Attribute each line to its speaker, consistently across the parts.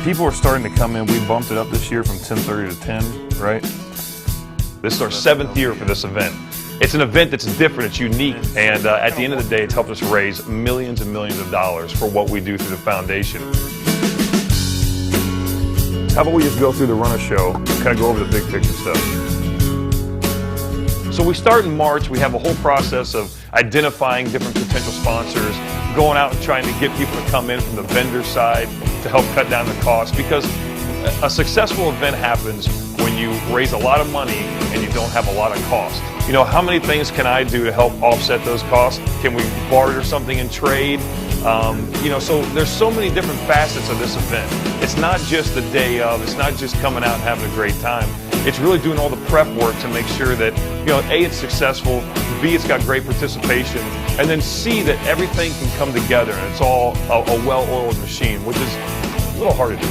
Speaker 1: People are starting to come in. We bumped it up this year from 10:30 to 10, right? This is our 7th year for this event. It's an event that's different, it's unique, and at the end of the day, it's helped us raise millions and millions of dollars for what we do through the foundation. How about we just go through the run of show, kind of go over the big picture stuff. So we start in March. We have a whole process of identifying different potential sponsors, going out and trying to get people to come in from the vendor side to help cut down the cost, because a successful event happens when you raise a lot of money and you don't have a lot of cost. You know, how many things can I do to help offset those costs? Can we barter something in trade? You know, so there's so many different facets of this event. It's not just the day of, it's not just coming out and having a great time. It's really doing all the prep work to make sure that, you know, A, it's successful, B, it's got great participation, and then C, that everything can come together and it's all a well-oiled machine, which is a little hard to do.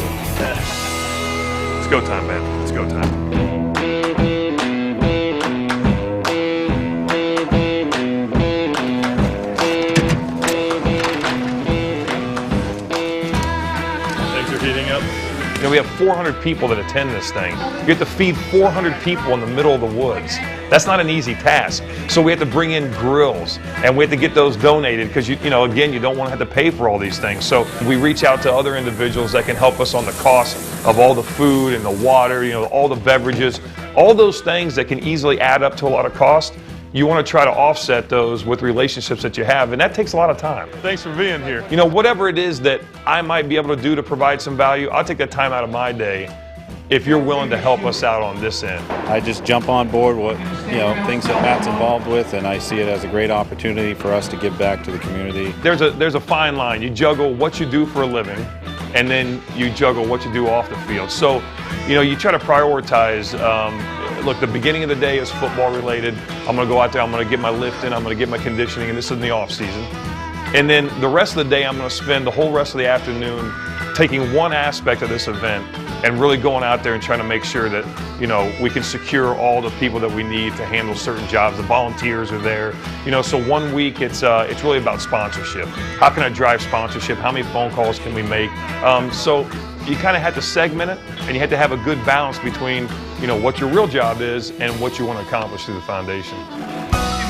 Speaker 1: It's go time, man. It's go time. You know, we have 400 people that attend this thing. You have to feed 400 people in the middle of the woods. That's not an easy task. So we have to bring in grills, and we have to get those donated because, you know, again, you don't want to have to pay for all these things. So we reach out to other individuals that can help us on the cost of all the food and the water, you know, all the beverages, all those things that can easily add up to a lot of cost. You want to try to offset those with relationships that you have, and that takes a lot of time. Thanks for being here. You know, whatever it is that I might be able to do to provide some value, I'll take that time out of my day if you're willing to help us out on this end.
Speaker 2: I just jump on board what, you know, things that Matt's involved with, and I see it as a great opportunity for us to give back to the community.
Speaker 1: There's a fine line. You juggle what you do for a living, and then you juggle what you do off the field. So, you know, you try to prioritize. Look, the beginning of the day is football related. I'm going to go out there, I'm going to get my lift in, I'm going to get my conditioning, and this is in the off season. And then the rest of the day, I'm going to spend the whole rest of the afternoon taking one aspect of this event and really going out there and trying to make sure that, you know, we can secure all the people that we need to handle certain jobs. The volunteers are there. You know, so one week it's really about sponsorship. How can I drive sponsorship? How many phone calls can we make? So you kind of have to segment it, and you have to have a good balance between, you know, what your real job is and what you want to accomplish through the foundation.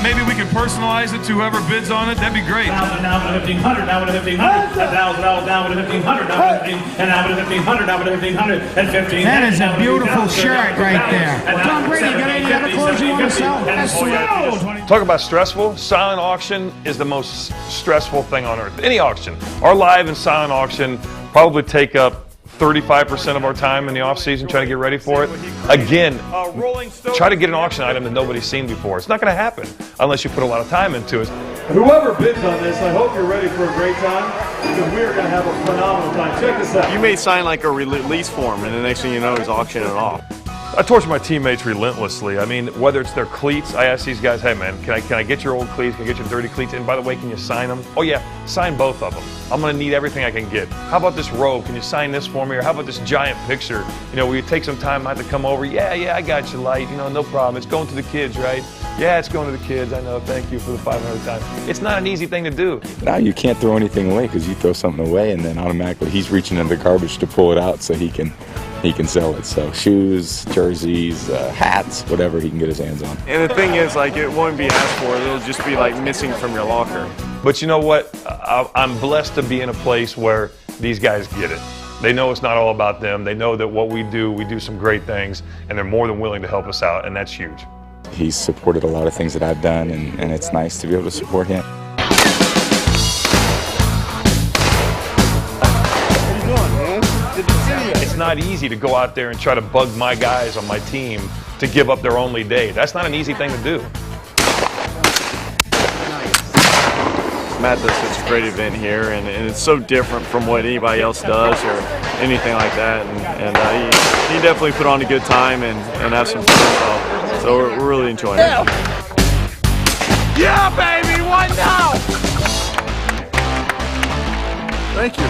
Speaker 1: Maybe we can personalize it to whoever bids on it. That'd be great.
Speaker 3: Now with a 1,500, now with a 1,500, $1,000, now with a 1,500, now with a 1,500, and now with a 1,500, now with a 1,500, and 1,500.
Speaker 4: That is a beautiful shirt right there. Tom Brady, got any other clothes you want to sell?
Speaker 1: Talk about stressful. Silent auction is the most stressful thing on earth. Any auction. Our live and silent auction probably take up 35% of our time in the off season trying to get ready for it. Again, try to get an auction item that nobody's seen before. It's not going to happen unless you put a lot of time into it.
Speaker 5: Whoever bids on this, I hope you're ready for a great time, because we're going to have a phenomenal time. Check this out.
Speaker 6: You may sign like a release form, and the next thing you know, he's auctioning it off.
Speaker 1: I torture my teammates relentlessly. I mean, whether it's their cleats, I ask these guys, hey man, can I get your old cleats? Can I get your dirty cleats? And by the way, can you sign them? Oh yeah, sign both of them. I'm gonna need everything I can get. How about this robe? Can you sign this for me? Or how about this giant picture? You know, will you take some time, I have to come over? Yeah, I got you, Light. You know, no problem. It's going to the kids, right? Yeah, it's going to the kids. I know, thank you for the 500th time. It's not an easy thing to do.
Speaker 7: Now you can't throw anything away, because you throw something away and then automatically he's reaching in the garbage to pull it out so he can sell it. So shoes, jerseys, hats, whatever he can get his hands on.
Speaker 6: And the thing is, like, it won't be asked for. It'll just be like missing from your locker.
Speaker 1: But you know what? I'm blessed to be in a place where these guys get it. They know it's not all about them. They know that what we do some great things, and they're more than willing to help us out, and that's huge.
Speaker 7: He's supported a lot of things that I've done, and it's nice to be able to support him.
Speaker 1: It's not easy to go out there and try to bug my guys on my team to give up their only day. That's not an easy thing to do.
Speaker 6: Matt does such a great event here, and it's so different from what anybody else does or anything like that. And he definitely put on a good time and have some fun. So we're really enjoying it.
Speaker 4: Yeah, baby, what now?
Speaker 6: Thank you.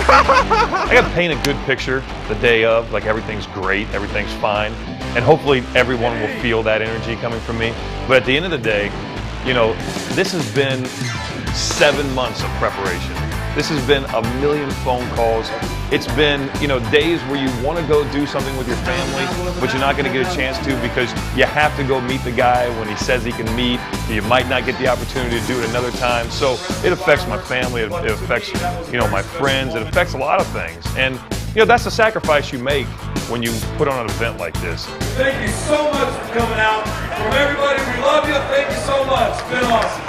Speaker 1: I got to paint a good picture the day of, like everything's great, everything's fine, and hopefully everyone will feel that energy coming from me. But at the end of the day, you know, this has been 7 months of preparation. This has been a million phone calls. It's been, you know, days where you want to go do something with your family, but you're not going to get a chance to because you have to go meet the guy when he says he can meet. You might not get the opportunity to do it another time. So it affects my family. It affects, you know, my friends. It affects a lot of things. And, you know, that's the sacrifice you make when you put on an event like this.
Speaker 8: Thank you so much for coming out. From everybody, we love you. Thank you so much. It's been awesome.